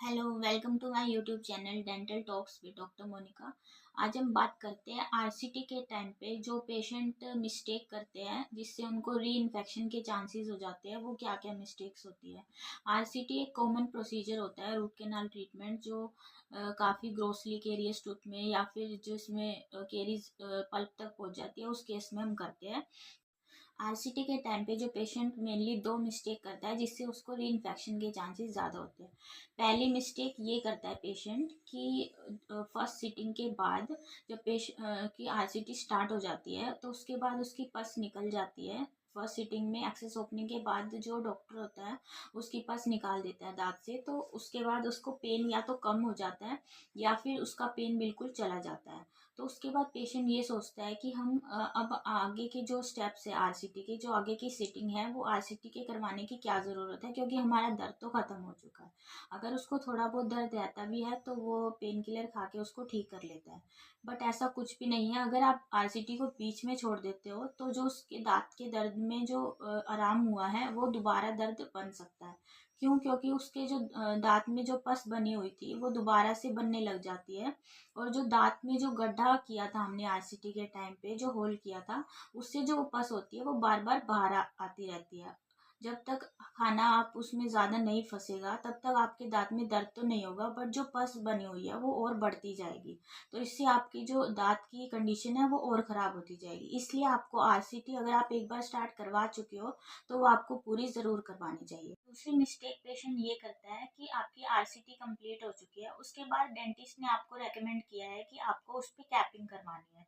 Hello, welcome to my YouTube channel dental talks with doctor Monika. आज हम बात करते हैं आरसीटी के टाइम पे जो पेशेंट मिस्टेक करते हैं जिससे उनको री इन्फेक्शन के चांसेस हो जाते हैं, वो क्या क्या मिस्टेक्स होती है। आरसीटी एक कॉमन प्रोसीजर होता है, रूट कैनाल ट्रीटमेंट, जो काफ़ी ग्रोसली केरियस टूथ में या फिर जिसमें केरीज पल्प तक पहुंच जाती है उस केस में हम करते हैं। आरसीटी के टाइम पे जो पेशेंट मेनली दो मिस्टेक करता है जिससे उसको री इन्फेक्शन के चांसेस ज़्यादा होते हैं। पहली मिस्टेक ये करता है पेशेंट कि फर्स्ट सिटिंग के बाद जब की आरसीटी स्टार्ट हो जाती है तो उसके बाद उसकी पस निकल जाती है। फर्स्ट सिटिंग में एक्सेस ओपनिंग के बाद जो डॉक्टर होता है उसकी पस निकाल देता है दांत से, तो उसके बाद उसको पेन या तो कम हो जाता है या फिर उसका पेन बिल्कुल चला जाता है। तो उसके बाद पेशेंट ये सोचता है कि हम अब आगे के जो स्टेप्स है आरसीटी के, जो आगे की सिटिंग है वो आरसीटी के करवाने की क्या ज़रूरत है, क्योंकि हमारा दर्द तो ख़त्म हो चुका है। अगर उसको थोड़ा बहुत दर्द रहता भी है तो वो पेन किलर खा के उसको ठीक कर लेता है। बट ऐसा कुछ भी नहीं है। अगर आप आरसीटी को बीच में छोड़ देते हो तो जो उसके दांत के दर्द में जो आराम हुआ है वो दोबारा दर्द बन सकता है। क्यों? क्योंकि उसके जो दांत में जो पस बनी हुई थी वो दोबारा से बनने लग जाती है। और जो दांत में जो गड्ढा किया था हमने आरसीटी के टाइम पे, जो होल किया था, उससे जो उपस होती है वो बार बार बाहर आती रहती है। जब तक खाना आप उसमें ज़्यादा नहीं फंसेगा तब तक आपके दांत में दर्द तो नहीं होगा, बट जो पस बनी हुई है वो और बढ़ती जाएगी। तो इससे आपकी जो दांत की कंडीशन है वो और ख़राब होती जाएगी। इसलिए आपको आरसीटी अगर आप एक बार स्टार्ट करवा चुके हो तो वो आपको पूरी ज़रूर करवानी चाहिए। दूसरी मिस्टेक पेशेंट ये करता है कि आपकी आरसीटी कंप्लीट हो चुकी है, उसके बाद डेंटिस्ट ने आपको रेकमेंड किया है कि आपको उस पर कैपिंग करवानी है।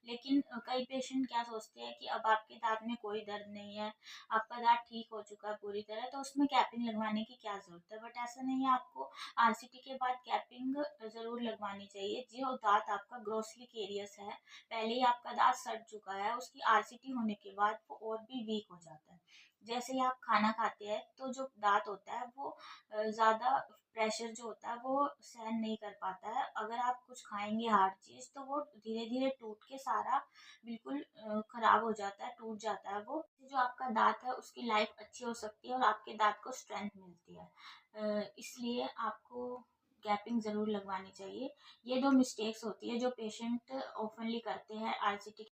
लेकिन कई पेशेंट क्या सोचते हैं कि अब आपके दांत में कोई दर्द नहीं है, आपका दांत ठीक हो चुका है पूरी तरह, तो उसमें कैपिंग लगवाने की क्या ज़रूरत है। बट ऐसा नहीं है, आपको आरसीटी के बाद कैपिंग ज़रूर लगवानी चाहिए। जो दांत आपका ग्रोसली केरियस है, पहले ही आपका दांत सड़ चुका है, उसकी आरसीटी होने के बाद वो और भी वीक हो जाता है। जैसे ही आप खाना खाते हैं तो जो दांत होता है वो ज़्यादा प्रेशर जो होता है वो सहन नहीं कर पाता है। अगर आप कुछ खाएंगे हार्ड चीज़ तो वो धीरे धीरे टूट के सारा बिल्कुल ख़राब हो जाता है, टूट जाता है वो। जो आपका दांत है उसकी लाइफ अच्छी हो सकती है और आपके दांत को स्ट्रेंथ मिलती है। इसलिए आपको गैपिंग ज़रूर लगवानी चाहिए। ये दो मिस्टेक्स होती है जो पेशेंट ओपनली करते हैं आरसीटी